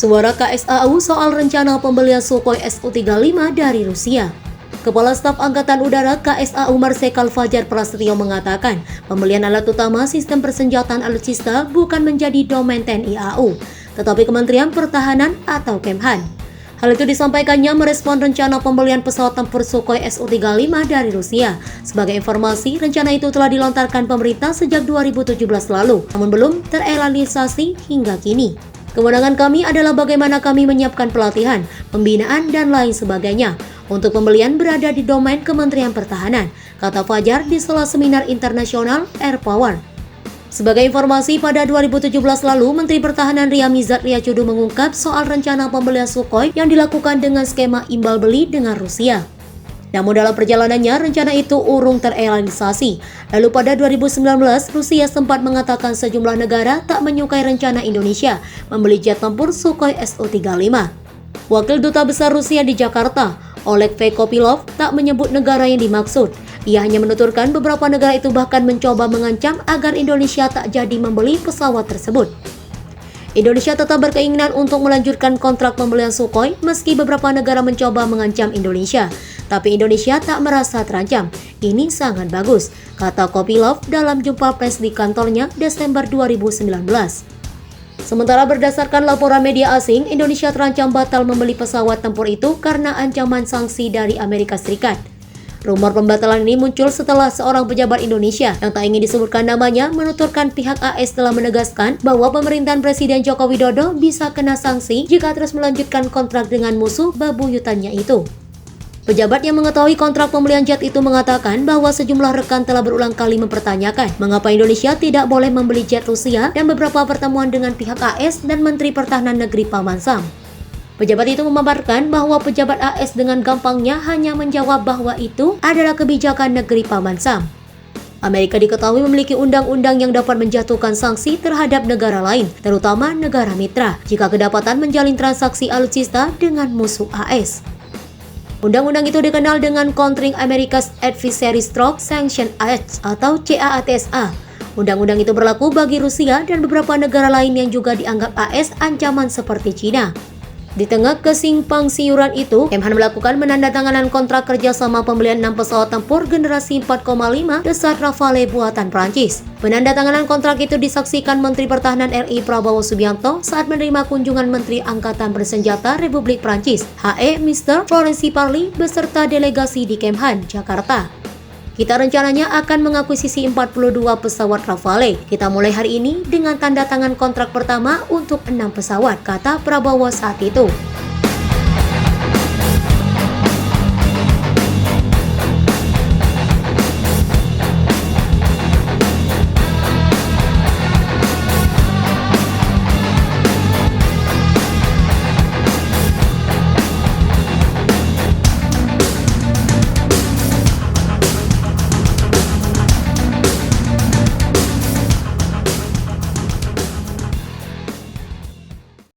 Suara KSAU soal rencana pembelian Sukhoi Su-35 dari Rusia. Kepala Staf Angkatan Udara KSAU Marsikal Fajar Prasetyo mengatakan, pembelian alat utama sistem persenjataan alutsista bukan menjadi domain TNI AU, tetapi Kementerian Pertahanan atau Kemhan. Hal itu disampaikannya merespon rencana pembelian pesawat tempur Sukhoi Su-35 dari Rusia. Sebagai informasi, rencana itu telah dilontarkan pemerintah sejak 2017 lalu, namun belum terrealisasi hingga kini. Kewenangan kami adalah bagaimana kami menyiapkan pelatihan, pembinaan, dan lain sebagainya. Untuk pembelian berada di domain Kementerian Pertahanan, kata Fajar di sela seminar internasional Air Power. Sebagai informasi, pada 2017 lalu, Menteri Pertahanan Ria Mizard Riacudu mengungkap soal rencana pembelian Sukhoi yang dilakukan dengan skema imbal beli dengan Rusia. Namun dalam perjalanannya, rencana itu urung terrealisasi. Lalu pada 2019, Rusia sempat mengatakan sejumlah negara tak menyukai rencana Indonesia membeli jet tempur Sukhoi Su-35. Wakil Duta Besar Rusia di Jakarta, Oleg Fekopilov, tak menyebut negara yang dimaksud. Ia hanya menuturkan beberapa negara itu bahkan mencoba mengancam agar Indonesia tak jadi membeli pesawat tersebut. Indonesia tetap berkeinginan untuk melanjutkan kontrak pembelian Sukhoi meski beberapa negara mencoba mengancam Indonesia. Tapi Indonesia tak merasa terancam. Ini sangat bagus, kata Kopilov dalam jumpa pers di kantornya Desember 2019. Sementara berdasarkan laporan media asing, Indonesia terancam batal membeli pesawat tempur itu karena ancaman sanksi dari Amerika Serikat. Rumor pembatalan ini muncul setelah seorang pejabat Indonesia yang tak ingin disebutkan namanya menuturkan pihak AS telah menegaskan bahwa pemerintahan Presiden Joko Widodo bisa kena sanksi jika terus melanjutkan kontrak dengan musuh bebuyutannya itu. Pejabat yang mengetahui kontrak pembelian jet itu mengatakan bahwa sejumlah rekan telah berulang kali mempertanyakan mengapa Indonesia tidak boleh membeli jet Rusia dan beberapa pertemuan dengan pihak AS dan Menteri Pertahanan Negeri Paman Sam. Pejabat itu memaparkan bahwa pejabat AS dengan gampangnya hanya menjawab bahwa itu adalah kebijakan negeri Paman Sam. Amerika diketahui memiliki undang-undang yang dapat menjatuhkan sanksi terhadap negara lain, terutama negara mitra, jika kedapatan menjalin transaksi alutsista dengan musuh AS. Undang-undang itu dikenal dengan Countering America's Adversary Stroke Sanction Act atau CAATSA. Undang-undang itu berlaku bagi Rusia dan beberapa negara lain yang juga dianggap AS ancaman seperti China. Di tengah kesimpang siuran itu, Kemhan melakukan penandatanganan kontrak kerjasama pembelian 6 pesawat tempur generasi 4,5 Dassault Rafale buatan Prancis. Penandatanganan kontrak itu disaksikan Menteri Pertahanan RI Prabowo Subianto saat menerima kunjungan Menteri Angkatan Bersenjata Republik Prancis, HE Mr. Florency Parly, beserta delegasi di Kemhan, Jakarta. Kita rencananya akan mengakuisisi 42 pesawat Rafale. Kita mulai hari ini dengan tanda tangan kontrak pertama untuk 6 pesawat, kata Prabowo saat itu.